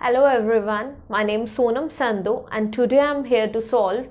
Hello everyone, my name is Sonam Sandhu and today I am here to solve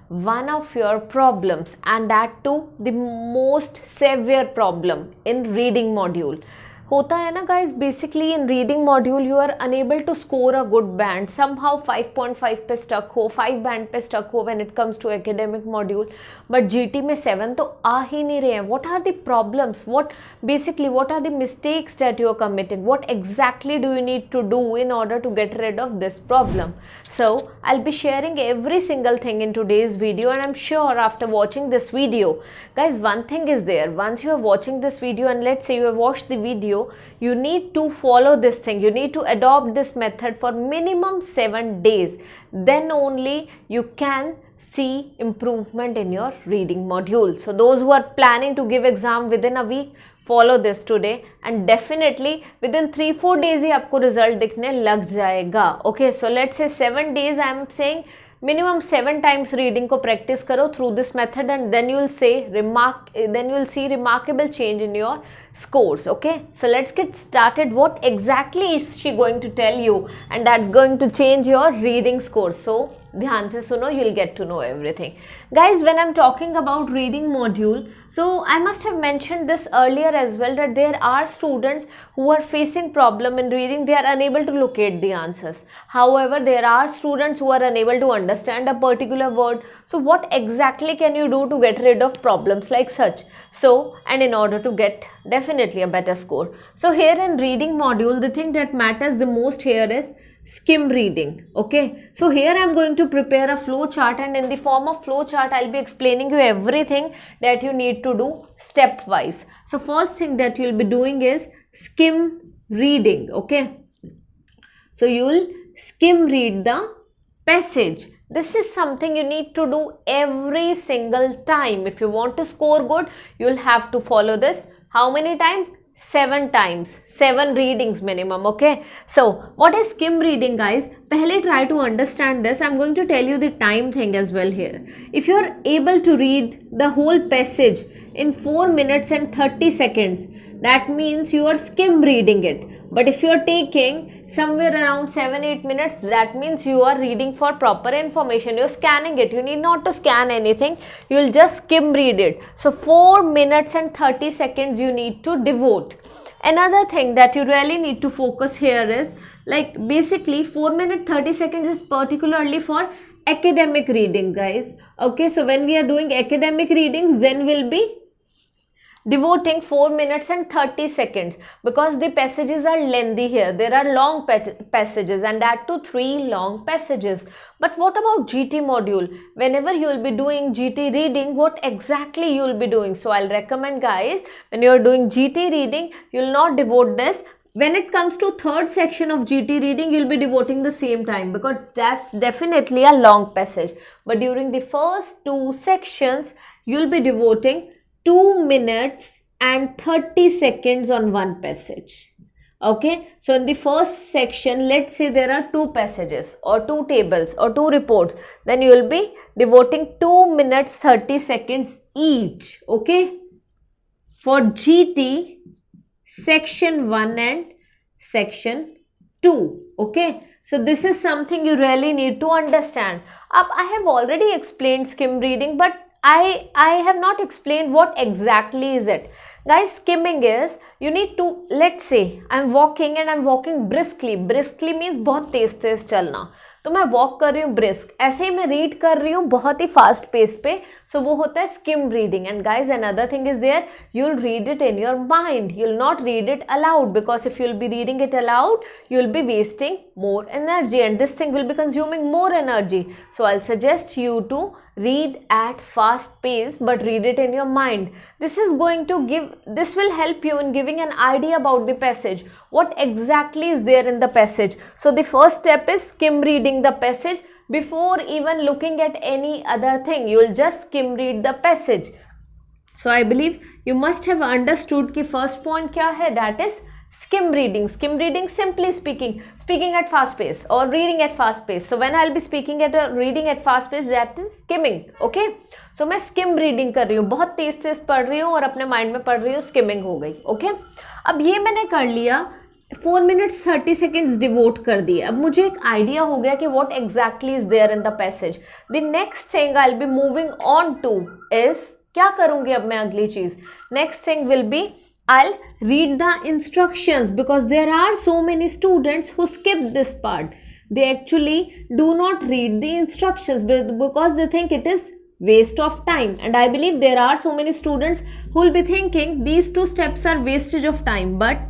one of your problems, and that too the most severe problem in reading module. होता है ना guys, basically in reading module you are unable to score a good band, somehow 5.5 पे stuck हो, 5 band पे stuck हो when it comes to academic module, but GT में 7 तो आ ही नहीं रहे हैं. What are the problems? What are the mistakes that you are committing? What exactly do you need to do in order to get rid of this problem? So I'll be sharing every single thing in today's video, and I'm sure after watching this video, guys, one thing is there. Once you are watching this video and let's say you have watched the video, you need to follow this thing. You need to adopt this method for minimum 7 days. Then only you can see improvement in your reading module. So those who are planning to give exam within a week, follow this today and definitely within 3-4 days ही आपको result दिखने लग जाएगा. Okay, so let's say 7 days I am saying minimum 7 times reading को practice करो through this method, and then you will see remarkable change in your scores. Okay, so let's get started. What exactly is she going to tell you, and that's going to change your reading scores? So ध्यान से सुनो, you'll get to know everything. Guys, when I'm talking about reading module, so I must have mentioned this earlier as well, that there are students who are facing problem in reading. They are unable to locate the answers. However, there are students who are unable to understand a particular word. So what exactly can you do to get rid of problems like such? So, and in order to get definitely a better score. So here in reading module, the thing that matters the most here is skim reading. Okay, so here I am going to prepare a flow chart, and in the form of flow chart I'll be explaining you everything that you need to do stepwise. So first thing that you'll be doing is skim reading. Okay, so you'll skim read the passage. This is something you need to do every single time. If you want to score good, you'll have to follow this. How many times? 7 times. 7 readings minimum. Okay, so what is skim reading, guys? Pehle try to understand this. I'm going to tell you the time thing as well here. If you're able to read the whole passage in 4 minutes and 30 seconds, that means you are skim reading it. But if you're taking somewhere around 7-8 minutes, that means you are reading for proper information. You're scanning it. You need not to scan anything. You'll just skim read it. So 4 minutes and 30 seconds you need to devote. Another thing that you really need to focus here is, like, basically 4 minutes 30 seconds is particularly for academic reading, guys. Okay, so when we are doing academic readings, then we'll be devoting 4 minutes and 30 seconds because the passages are lengthy here. There are long passages, and that too 3 long passages. But what about GT module? Whenever you will be doing GT reading, what exactly you will be doing? So I'll recommend, guys, when you are doing GT reading, you will not devote this. When it comes to third section of GT reading, you'll be devoting the same time because that's definitely a long passage. But during the first 2 sections, you'll be devoting 2 minutes and 30 seconds on one passage. Okay, so in the first section, let's say there are 2 passages or 2 tables or 2 reports, then you will be devoting 2 minutes 30 seconds each. Okay, for GT section 1 and section 2. Okay, so this is something you really need to understand. I have already explained skim reading, but I have not explained what exactly is it. Guys, skimming is, you need to, let's say I'm walking and I'm walking briskly. Briskly means बहुत तेज तेज चलना. तो मैं walk कर रही हूँ brisk, ऐसे ही मैं read कर रही हूँ बहुत ही फास्ट पेस पे. सो वो होता है skim reading. And guys, another thing is there, you will read it in your mind. You will not read it aloud because if you will be reading it aloud, you will be wasting more energy and this thing will be consuming more energy. So I'll suggest you to read at fast pace, but read it in your mind. This will help you in giving an idea about the passage, what exactly is there in the passage. So the first step is skim reading the passage. Before even looking at any other thing, you will just skim read the passage. So I believe you must have understood कि first point क्या है, that is skim reading. Skim reading, simply speaking at fast pace or reading at fast pace. So when I'll be speaking at reading at fast pace, that is skimming. Okay, so मैं skim reading कर रही हूँ, बहुत तेज तेज पढ़ रही हूँ और अपने माइंड में पढ़ रही हूँ, skimming हो गई. Okay, अब ये मैंने कर लिया 4 minutes 30 seconds डिवोट कर दिए. अब मुझे एक आइडिया हो गया कि what exactly is there in the passage. The next thing I'll be moving on to is, क्या करूँगी अब मैं अगली चीज़? Next thing will be I'll read the instructions, because there are so many students who skip this part. They actually do not read the instructions because they think it is waste of time, and I believe there are so many students who will be thinking these 2 steps are wastage of time, but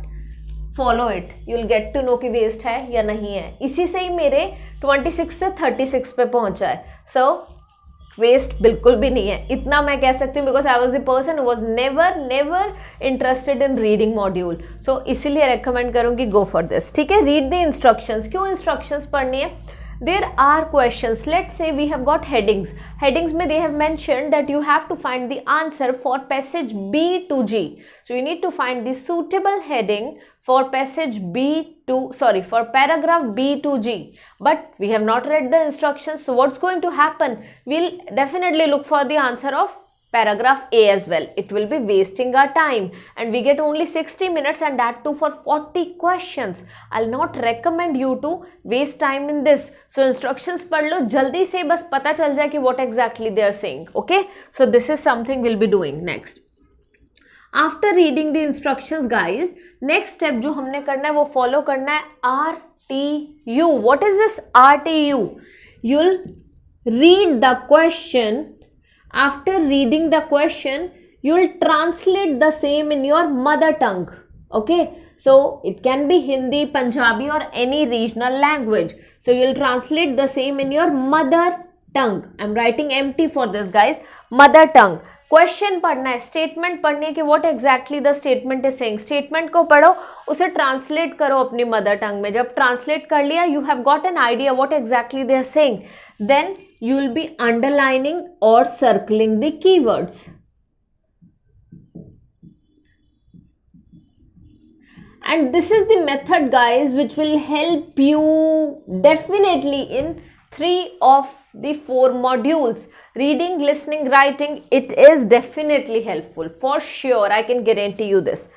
follow it, you'll get to know कि waste है या नहीं है. इसी से ही मेरे 26 से 36 पे पहुंचा है. So वेस्ट बिल्कुल भी नहीं है, इतना मैं कह सकती हूँ, because I was the person who was never interested in reading module. So इसीलिए रेकमेंड करूँगी गो फॉर दिस. ठीक है, रीड द इंस्ट्रक्शंस. क्यों इंस्ट्रक्शंस पढ़नी है? There are questions. Let's say we have got headings. Headings में they have mentioned that you have to find the answer for passage B to G. So you need to find the suitable heading for passage for paragraph B to G. But we have not read the instructions. So what's going to happen? We'll definitely look for the answer of paragraph A as well. It will be wasting our time, and we get only 60 minutes, and that too for 40 questions. I'll not recommend you to waste time in this. So instructions पढ़ लो जल्दी से, बस पता चल जाए कि what exactly they are saying. Okay, so this is something we'll be doing next. After reading the instructions guys, next step जो हमने करना है वो follow करना है RTU. What is this RTU? You'll read the question. After reading the question, you will translate the same in your mother tongue. Okay, so it can be Hindi, Punjabi or any regional language. So you will translate the same in your mother tongue. I'm writing empty for this guys. Mother tongue. Question पढ़ना है, statement पढ़नी है कि what exactly the statement is saying. Statement को पढ़ो, उसे translate करो अपनी मदर टंग में. जब ट्रांसलेट कर लिया, you have got an idea what exactly they are saying, then you will be underlining or circling the keywords. And this is the method guys which will help you definitely in 3 of the 4 modules. Reading, listening, writing, it is definitely helpful for sure. I can guarantee you this.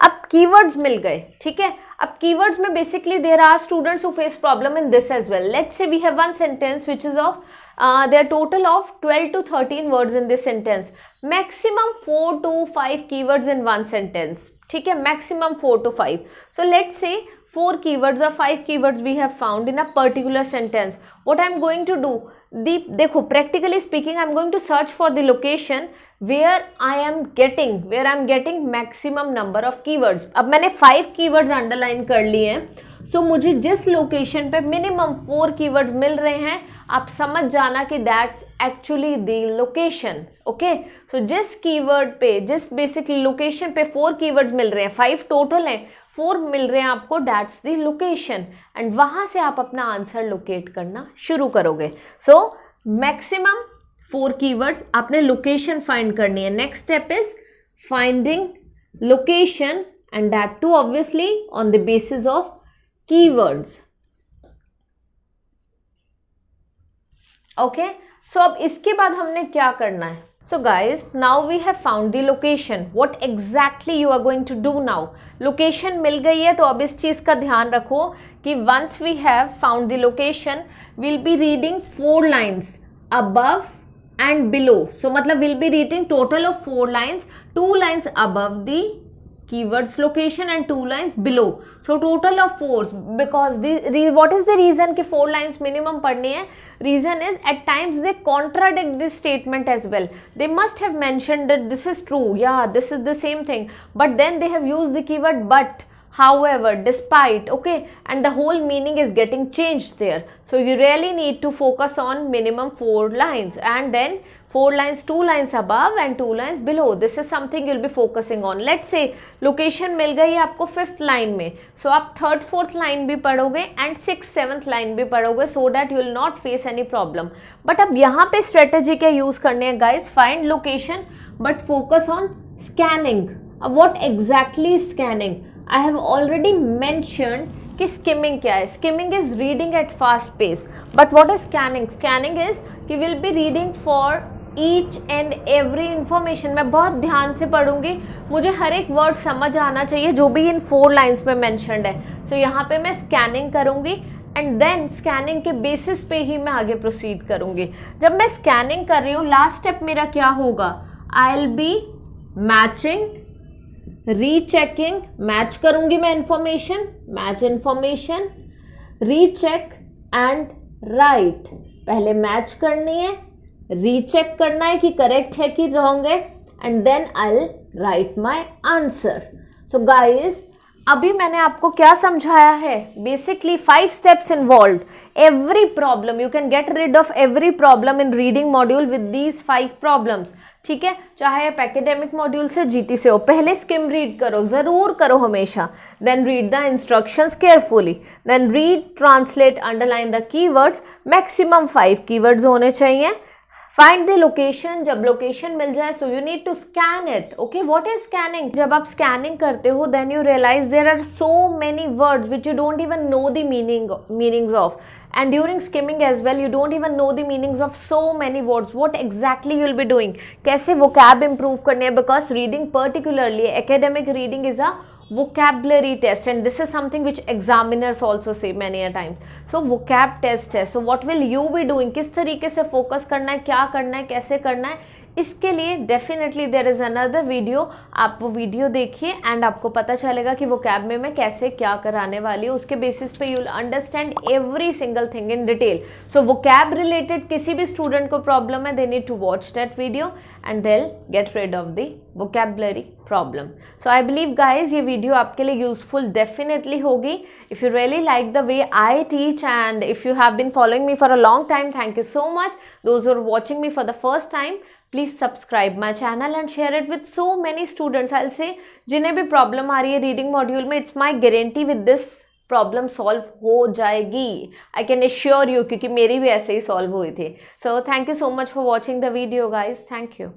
अब keywords मिल गए, ठीक है. अब keywords में basically there are students who face problem in this as well. Let's say we have one sentence which is of there are total of 12 to 13 words in this sentence. Maximum 4 to 5 keywords in one sentence. ठीक है, maximum 4 to 5. So let's say 4 keywords or 5 keywords we have found in a particular sentence. What I'm going to do? देखो, practically speaking, I'm going to search for the location where I'm getting maximum number of keywords. अब मैंने 5 keywords underline कर लिए हैं. So मुझे जिस location पे minimum 4 keywords मिल रहे हैं, आप समझ जाना कि that's actually the location. Okay, so जिस कीवर्ड पे, जिस बेसिकली लोकेशन पे 4 keywords मिल रहे हैं, 5 टोटल हैं, 4 मिल रहे हैं आपको, दैट्स द लोकेशन, एंड वहां से आप अपना आंसर लोकेट करना शुरू करोगे. सो मैक्सिमम 4 keywords, आपने लोकेशन फाइंड करनी है. Next step is finding location, and that too obviously on the basis of keywords. Okay, so अब इसके बाद हमने क्या करना है? So guys, now we have found the location. What exactly you are going to do now? Location मिल गई है, तो अब इस चीज का ध्यान रखो कि once we have found the location, we'll be reading 4 lines above and below. So मतलब we'll be reading total of 4 lines, 2 lines above the keywords location and 2 lines below. So total of 4, because what is the reason कि 4 lines minimum पढ़नी है? Reason is at times they contradict this statement as well. They must have mentioned that this is true, yeah, this is the same thing, but then they have used the keyword but, however, despite, okay, and the whole meaning is getting changed there. So you really need to focus on minimum 4 lines, and then 4 lines, 2 lines above and 2 lines below. This is something you'll be focusing on. Let's say location मिल गई है आपको 5th line में, so आप 3rd 4th line भी पढ़ोगे and 6th 7th line भी पढ़ोगे, so that you will not face any problem. But अब यहाँ पे strategy क्या use करने हैं guys? Find location but focus on scanning. अब what exactly is scanning? I have already mentioned कि skimming क्या है. Skimming is reading at fast pace. But what is scanning? Scanning is कि we'll be reading for each and every information मैं बहुत ध्यान से पढ़ूंगी, मुझे हर एक वर्ड समझ आना चाहिए जो भी इन 4 लाइन्स में मेंशन्ड है। सो यहाँ पे मैं स्कैनिंग करूंगी एंड देन स्कैनिंग के बेसिस पे ही मैं आगे प्रोसीड करूंगी। जब मैं स्कैनिंग कर रही हूँ, लास्ट स्टेप मेरा क्या होगा, I will be matching, rechecking, match करूंगी मैं information, match information, recheck and right. पहले मैच करनी है, रीचेक करना है कि करेक्ट है कि रॉन्ग है, and then I will write my answer. So guys, अभी मैंने आपको क्या समझाया है, basically 5 steps involve. Every problem you can get rid of every problem in reading module with these 5 problems. ठीक है, चाहे आप एकेडमिक मॉड्यूल से जीटी से हो, पहले स्किम रीड करो, जरूर करो हमेशा, then read the instructions carefully, then read, translate, underline the keywords, maximum 5 keywords होने चाहिए। फाइंड द लोकेशन, जब लोकेशन मिल जाए so you need to scan it. Okay, what is scanning? जब आप स्कैनिंग करते हो then you realise there are so many words which you don't even know the meanings of, and during skimming as well you don't even know the meanings of so many words. What exactly you'll be doing, कैसे vocab improve करने हैं, because reading, particularly academic reading, is a vocabulary test and this is something which examiners also say many a times. So vocab test है, so what will you be doing, किस तरीके से focus करना है, क्या करना है, कैसे करना है, इसके लिए definitely there is another video. आप वो वीडियो देखिए एंड आपको पता चलेगा कि vocab में मैं कैसे क्या कराने वाली हूँ, उसके बेसिस पे you will understand every single thing in detail. So vocab related किसी भी स्टूडेंट को प्रॉब्लम है, they need to watch that video and they will get rid of the vocabulary problem. So I believe guys ये video आपके लिए useful definitely होगी। If you really like the way I teach and if you have been following me for a long time, thank you so much. Those who are watching me for the first time, please subscribe my channel and share it with so many students. I'll say जिन्हें भी problem आ रही है reading module में, it's my guarantee with this problem solve हो जाएगी. I can assure you, क्योंकि मेरी भी ऐसे ही सॉल्व हुई थी. So thank you so much for watching the video guys. Thank you.